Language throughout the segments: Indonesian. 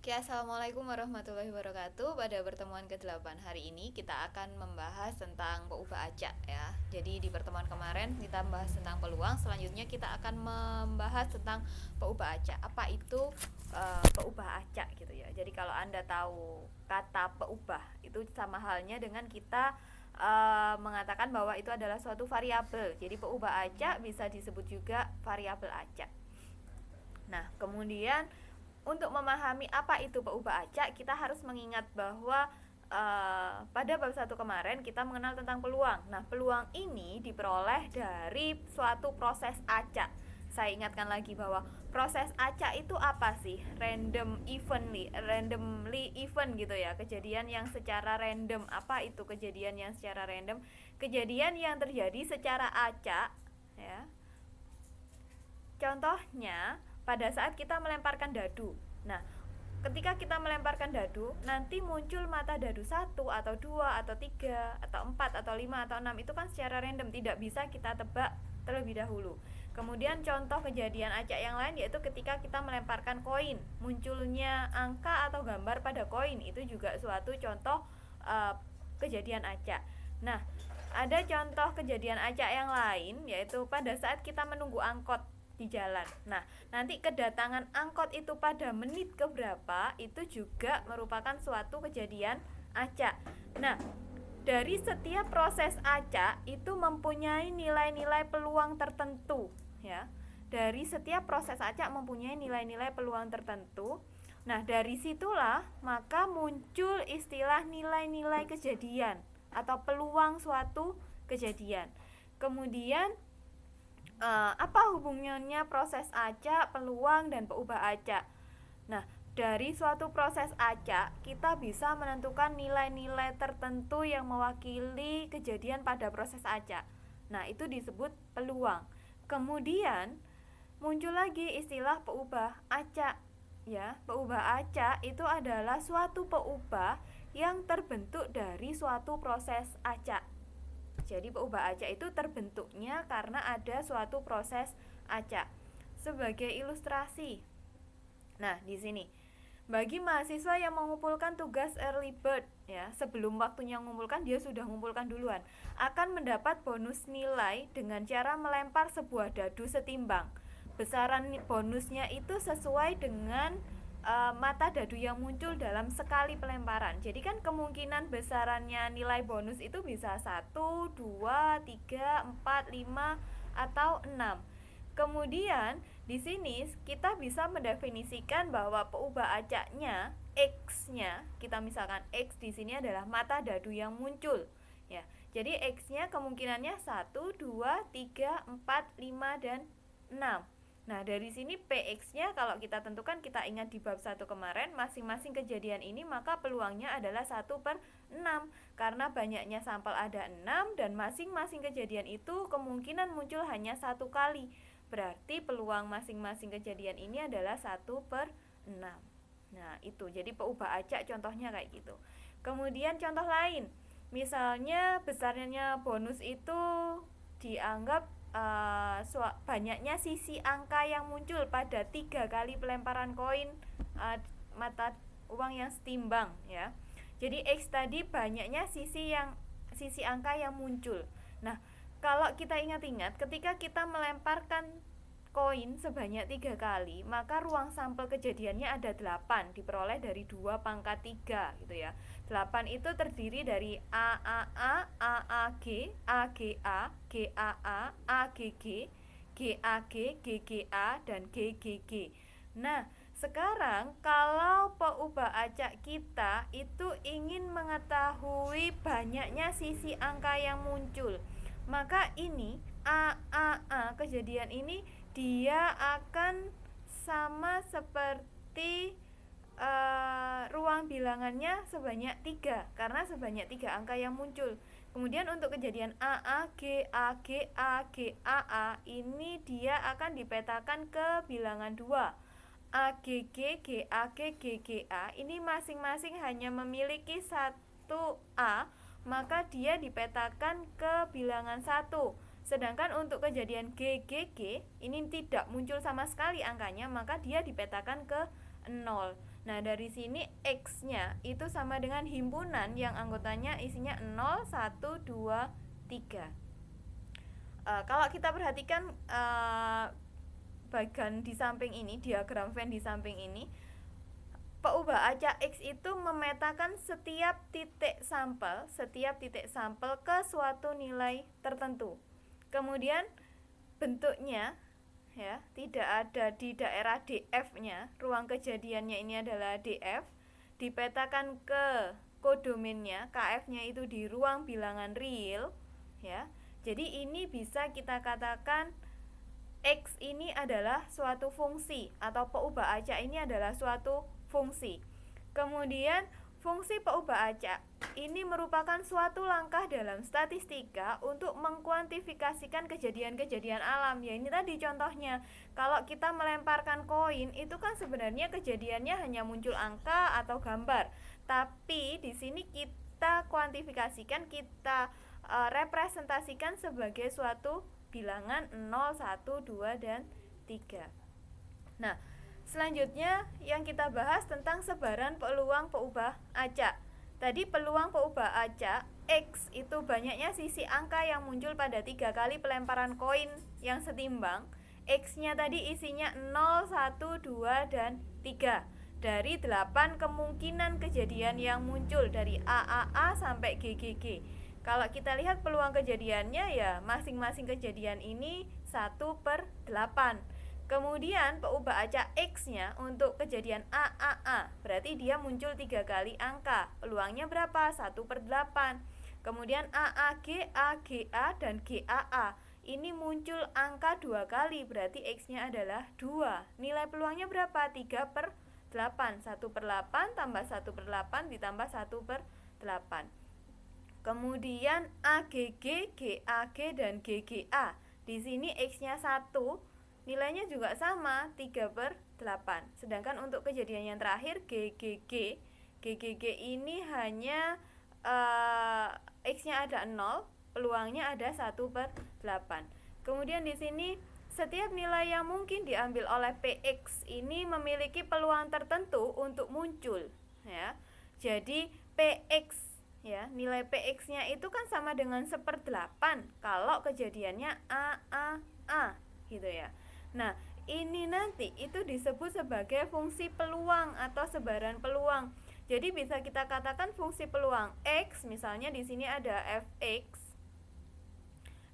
Oke, assalamualaikum warahmatullahi wabarakatuh. Pada pertemuan ke-8 hari ini kita akan membahas tentang peubah acak ya. Jadi di pertemuan kemarin kita membahas tentang peluang, selanjutnya kita akan membahas tentang peubah acak. Apa itu peubah acak gitu ya. Jadi kalau Anda tahu kata peubah, itu sama halnya dengan kita mengatakan bahwa itu adalah suatu variabel. Jadi peubah acak bisa disebut juga variabel acak. Nah, kemudian untuk memahami apa itu peubah acak, kita harus mengingat bahwa pada bab 1 kemarin kita mengenal tentang peluang. Nah, peluang ini diperoleh dari suatu proses acak. Saya ingatkan lagi bahwa proses acak itu apa sih? Randomly event gitu ya. Kejadian yang secara random. Apa itu kejadian yang secara random? Kejadian yang terjadi secara acak ya. Contohnya pada saat kita melemparkan dadu. Nah, ketika kita melemparkan dadu, nanti muncul mata dadu 1 atau 2 atau 3 atau 4 atau 5 atau 6. Itu kan secara random, tidak bisa kita tebak terlebih dahulu. Kemudian contoh kejadian acak yang lain yaitu ketika kita melemparkan koin, munculnya angka atau gambar pada koin, itu juga suatu contoh kejadian acak. Nah, ada contoh kejadian acak yang lain yaitu pada saat kita menunggu angkot di jalan. Nah, nanti kedatangan angkot itu pada menit keberapa itu juga merupakan suatu kejadian acak. Nah, dari setiap proses acak itu mempunyai nilai-nilai peluang tertentu ya. Dari setiap proses acak mempunyai nilai-nilai peluang tertentu. Nah, dari situlah maka muncul istilah nilai-nilai kejadian atau peluang suatu kejadian. Kemudian apa hubungannya proses acak, peluang, dan peubah acak? Nah, dari suatu proses acak kita bisa menentukan nilai-nilai tertentu yang mewakili kejadian pada proses acak. Nah, itu disebut peluang. Kemudian muncul lagi istilah peubah acak ya. Peubah acak itu adalah suatu peubah yang terbentuk dari suatu proses acak. Jadi peubah acak itu terbentuknya karena ada suatu proses acak. Sebagai ilustrasi, nah di sini bagi mahasiswa yang mengumpulkan tugas early bird ya, sebelum waktunya mengumpulkan dia sudah mengumpulkan duluan, akan mendapat bonus nilai dengan cara melempar sebuah dadu setimbang. Besaran bonusnya itu sesuai dengan mata dadu yang muncul dalam sekali pelemparan. Jadi kan kemungkinan besarannya nilai bonus itu bisa 1, 2, 3, 4, 5 atau 6. Kemudian di sini kita bisa mendefinisikan bahwa peubah acaknya X-nya, kita misalkan X di sini adalah mata dadu yang muncul ya. Jadi X-nya kemungkinannya 1, 2, 3, 4, 5 dan 6. Nah, dari sini PX-nya kalau kita tentukan, kita ingat di bab 1 kemarin, masing-masing kejadian ini maka peluangnya adalah 1/6. Karena banyaknya sampel ada 6 dan masing-masing kejadian itu kemungkinan muncul hanya 1 kali. Berarti peluang masing-masing kejadian ini adalah 1/6. Nah, itu. Jadi peubah acak contohnya kayak gitu. Kemudian contoh lain, misalnya besarnya bonus itu dianggap banyaknya sisi angka yang muncul pada 3 kali pelemparan koin mata uang yang setimbang ya. Jadi X tadi banyaknya sisi angka yang muncul. Nah, kalau kita ingat-ingat ketika kita melemparkan koin sebanyak 3 kali, maka ruang sampel kejadiannya ada 8, diperoleh dari 2 pangkat 3 gitu ya. 8 itu terdiri dari AAA, AAG, AGA, GAA, AGG, GAG, GGA, dan GGG. Nah, sekarang kalau peubah acak kita itu ingin mengetahui banyaknya sisi angka yang muncul, maka ini AAA kejadian ini dia akan sama seperti ruang bilangannya sebanyak 3 karena sebanyak 3 angka yang muncul. Kemudian untuk kejadian AA, GA, GA, GAA ini dia akan dipetakan ke bilangan 2. AGG, GAG, GGA ini masing-masing hanya memiliki 1A, maka dia dipetakan ke bilangan 1. Sedangkan untuk kejadian GGG ini tidak muncul sama sekali angkanya, maka dia dipetakan ke 0. Nah, dari sini X-nya itu sama dengan himpunan yang anggotanya isinya 0, 1, 2, 3. Kalau kita perhatikan bagian di samping ini, diagram Venn di samping ini, peubah acak X itu memetakan setiap titik sampel ke suatu nilai tertentu. Kemudian bentuknya ya, tidak ada di daerah DF-nya, ruang kejadiannya ini adalah DF, dipetakan ke kodomennya, KF-nya itu di ruang bilangan real ya. Jadi ini bisa kita katakan X ini adalah suatu fungsi, atau peubah acak ini adalah suatu fungsi. Kemudian fungsi peubah acak ini merupakan suatu langkah dalam statistika untuk mengkuantifikasikan kejadian-kejadian alam. Ya, ini tadi contohnya. Kalau kita melemparkan koin, itu kan sebenarnya kejadiannya hanya muncul angka atau gambar. Tapi di sini kita kuantifikasikan, kita representasikan sebagai suatu bilangan 0, 1, 2, dan 3. Nah, selanjutnya yang kita bahas tentang sebaran peluang peubah acak. Tadi peluang peubah acak X itu banyaknya sisi angka yang muncul pada 3 kali pelemparan koin yang setimbang. X-nya tadi isinya 0, 1, 2, dan 3. Dari 8 kemungkinan kejadian yang muncul dari AAA sampai GGG. Kalau kita lihat peluang kejadiannya, ya masing-masing kejadian ini 1/8. Kemudian peubah acak X-nya untuk kejadian AAA, berarti dia muncul 3 kali angka. Peluangnya berapa? 1/8. Kemudian AAG, AGA, dan GAA, ini muncul angka 2 kali, berarti X-nya adalah 2. Nilai peluangnya berapa? 3/8. 1/8 tambah 1/8 ditambah 1/8. Kemudian AGG, GAG, dan GGA. Di sini X-nya 1, nilainya juga sama, 3/8. Sedangkan untuk kejadian yang terakhir GGG ini hanya X-nya ada 0, peluangnya ada 1/8. Kemudian di sini setiap nilai yang mungkin diambil oleh PX ini memiliki peluang tertentu untuk muncul ya. Jadi PX ya, nilai PX-nya itu kan sama dengan 1/8 kalau kejadiannya AAA gitu ya. Nah, ini nanti itu disebut sebagai fungsi peluang atau sebaran peluang. Jadi bisa kita katakan fungsi peluang X, misalnya di sini ada fx.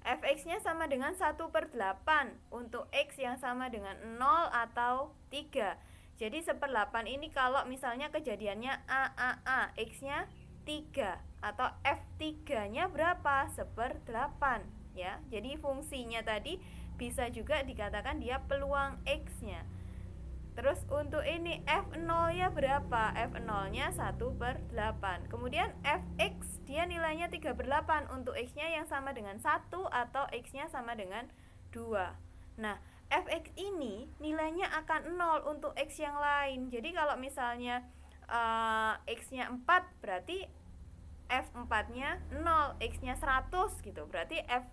Fx-nya sama dengan 1/8 untuk X yang sama dengan 0 atau 3. Jadi 1/8 ini kalau misalnya kejadiannya AAA, X-nya 3 atau F3-nya berapa? 1/8 ya. Jadi fungsinya tadi bisa juga dikatakan dia peluang X-nya. Terus untuk ini F0-nya berapa? F0-nya 1/8. Kemudian Fx dia nilainya 3/8 untuk X-nya yang sama dengan 1 atau X-nya sama dengan 2. Nah, Fx ini nilainya akan 0 untuk X yang lain. Jadi kalau misalnya X-nya 4 berarti F4-nya 0, X-nya 100 gitu. Berarti F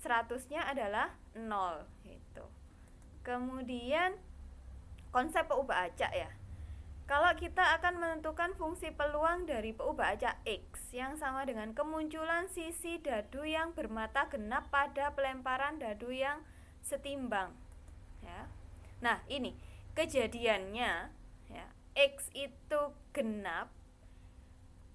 100-nya adalah 0 gitu. Kemudian konsep peubah acak ya. Kalau kita akan menentukan fungsi peluang dari peubah acak X yang sama dengan kemunculan sisi dadu yang bermata genap pada pelemparan dadu yang setimbang ya. Nah, ini kejadiannya ya, X itu genap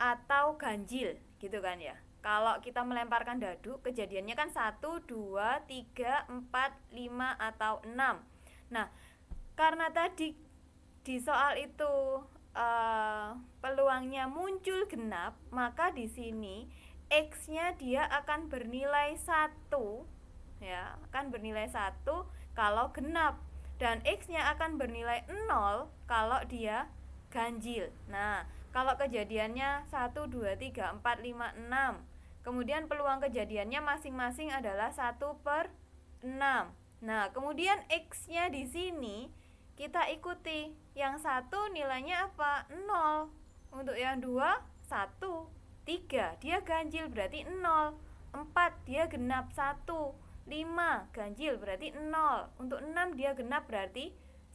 atau ganjil gitu kan ya. Kalau kita melemparkan dadu, kejadiannya kan 1, 2, 3, 4, 5, atau 6. Nah, karena tadi di soal itu peluangnya muncul genap, maka di sini X-nya dia akan bernilai 1 ya, akan bernilai 1 kalau genap, dan X-nya akan bernilai 0 kalau dia ganjil. Nah, kalau kejadiannya 1, 2, 3, 4, 5, 6, kemudian peluang kejadiannya masing-masing adalah 1/6. Nah, kemudian X-nya di sini kita ikuti. Yang 1 nilainya apa? 0. Untuk yang 2, 1. 3, dia ganjil berarti 0. 4, dia genap 1. 5, ganjil berarti 0. Untuk 6 dia genap berarti